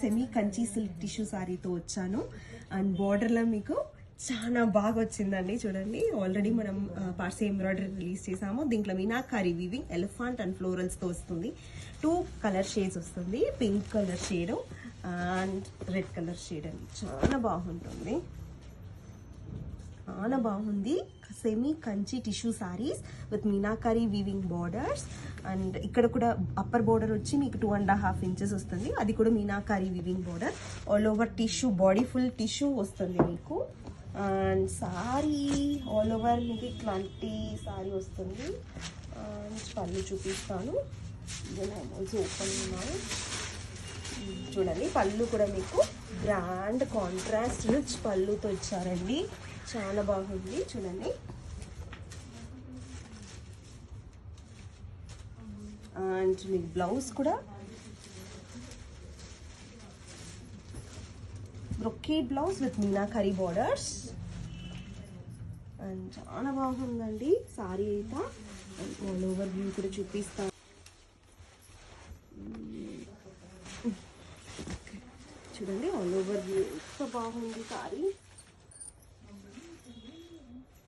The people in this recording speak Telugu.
సెమీ కంచి సిల్క్ టిష్యూ సారీతో వచ్చాను. అండ్ బార్డర్లో మీకు చాలా బాగా వచ్చిందండి. చూడండి, ఆల్రెడీ మనం పార్సీ ఎంబ్రాయిడరీ రిలీజ్ చేసాము. దీంట్లో మీనాకారి వీవింగ్ ఎలిఫెంట్ అండ్ ఫ్లోరల్స్తో వస్తుంది. 2 కలర్ షేడ్స్ వస్తుంది, pink colour shade and red colour shade అండి. చాలా బాగుంటుంది, చాలా బాగుంది. Semi Kanchi tissue saris with meenakari weaving borders. And ఇక్కడ కూడా అప్పర్ బార్డర్ వచ్చి మీకు 2.5 ఇంచెస్ వస్తుంది. అది కూడా meenakari weaving border. All over tissue, body full tissue వస్తుంది మీకు. అండ్ సారీ ఆల్ ఓవర్ మీకు ఇట్లాంటి సారీ వస్తుంది. అండ్ పళ్ళు చూపిస్తాను. ఓపెన్ ఉన్నాయి చూడండి. పళ్ళు కూడా మీకు గ్రాండ్ కాంట్రాస్ట్ రిచ్ పళ్ళుతో ఇచ్చారండి. చాలా బాగుంది చూడండి. అండ్ మీకు బ్లౌజ్ కూడా brocade blouse with meenakari borders. And చాలా బాగుందండి సారీ అయితే. ఆల్ ఓవర్ వ్యూ కూడా చూపిస్తాను. చూడండి, ఆల్ ఓవర్ వ్యూ ఎంత బాగుంది సారీ.